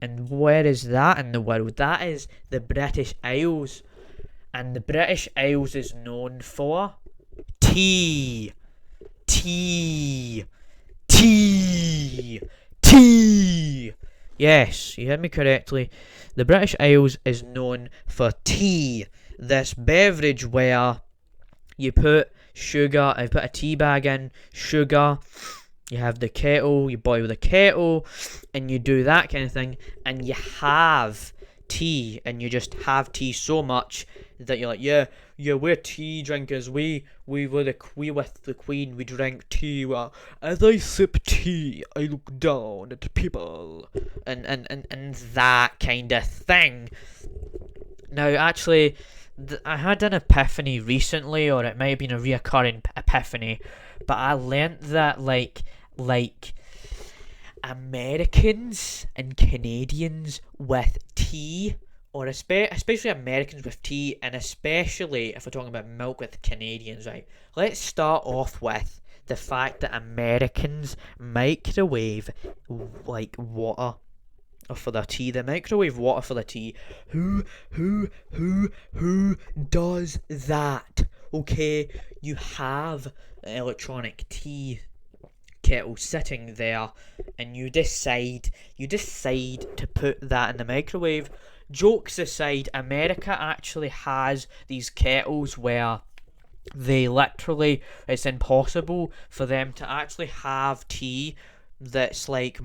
And where is that in the world? That is the British Isles. And the British Isles is known for tea. Tea. Tea. Tea. Yes, you heard me correctly. The British Isles is known for tea. This beverage where you put sugar, you put a tea bag in, sugar, you have the kettle, you boil the kettle, and you do that kind of thing, and you have tea, and you just have tea so much that you're like, yeah, we're tea drinkers. We with the Queen. We drink tea. As I sip tea, I look down at people, and that kind of thing. Now, actually, I had an epiphany recently, or it might have been a reoccurring epiphany, but I learnt that like Americans and Canadians with tea, or especially Americans with tea, and especially if we're talking about milk with Canadians, right? Let's start off with the fact that Americans microwave like water for their tea. They microwave water for their tea. Who does that? Okay, you have an electronic tea kettle sitting there, and you decide to put that in the microwave. Jokes aside, America actually has these kettles where they literally, it's impossible for them to actually have tea that's like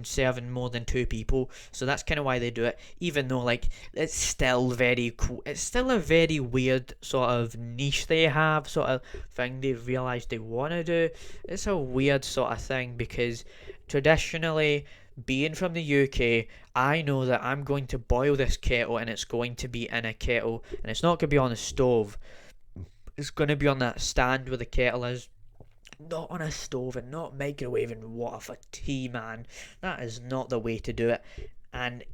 serving more than two people. So that's kind of why they do it, even though like it's still very cool. It's still a very weird sort of niche they have, sort of thing they've realised they want to do. It's a weird sort of thing because traditionally, being from the UK, I know that I'm going to boil this kettle, and it's going to be in a kettle, and it's not going to be on the stove. It's going to be on that stand where the kettle is, not on a stove, and not microwaving water for tea, man. That is not the way to do it. And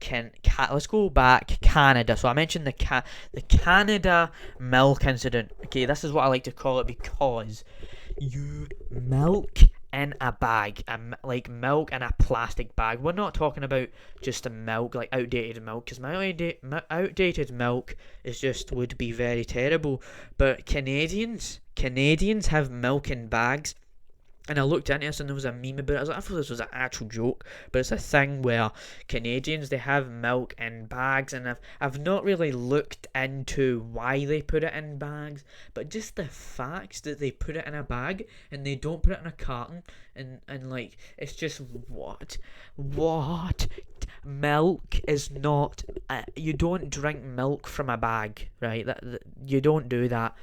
let's go back Canada. So I mentioned the Canada milk incident. Okay, this is what I like to call it because you milk in a bag, like milk in a plastic bag. We're not talking about just a milk, like outdated milk, because my outdated milk would be very terrible. But Canadians have milk in bags. And I looked into this and there was a meme about it. I was like, I thought this was an actual joke, but it's a thing where Canadians, they have milk in bags, and I've not really looked into why they put it in bags, but just the fact that they put it in a bag and they don't put it in a carton, and like, it's just what milk is not. You don't drink milk from a bag, right? That you don't do that.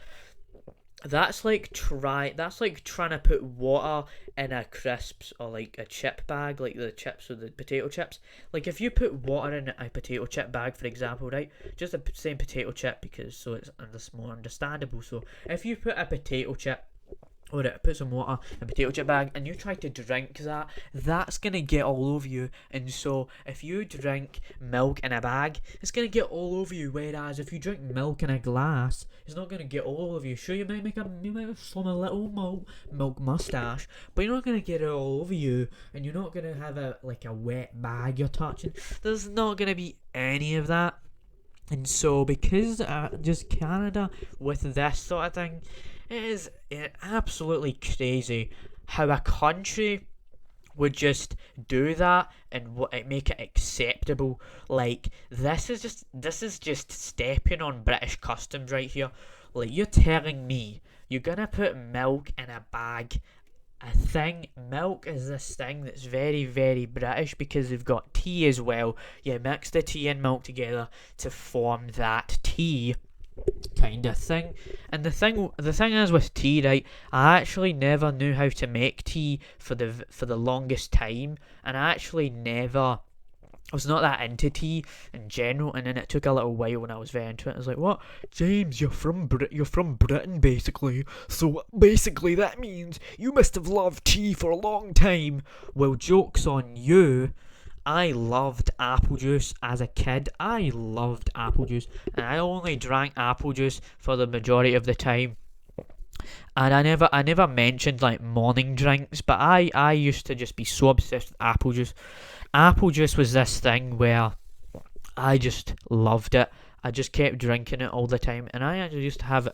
That's like trying to put water in a crisps or like a chip bag, like the chips or the potato chips. Like if you put water in a potato chip bag, for example, right? Just the same potato chip, because so it's more understandable. So if you put a potato chip, or put some water in a potato chip bag, and you try to drink that, that's going to get all over you. And so if you drink milk in a bag, it's going to get all over you, whereas if you drink milk in a glass, it's not going to get all over you. Sure, you might have some a little milk mustache, but you're not going to get it all over you, and you're not going to have a wet bag you're touching. There's not going to be any of that. And so because just Canada with this sort of thing, it is absolutely crazy how a country would just do that and make it acceptable. Like, this is just stepping on British customs right here. Like, you're telling me you're gonna put milk in a bag. Milk is this thing that's very, very British, because they've got tea as well. You mix the tea and milk together to form that tea kind of thing. And the thing is with tea, right, I actually never knew how to make tea for the longest time, and I actually never was not that into tea in general. And then it took a little while when I was very into it. I was like, what, James, you're from Britain basically, so basically that means you must have loved tea for a long time. Well, joke's on you. I loved apple juice as a kid. I loved apple juice, and I only drank apple juice for the majority of the time. And I never mentioned like morning drinks, but I used to just be so obsessed with apple juice. apple juice was this thing where I just loved it. I just kept drinking it all the time, and I actually used to have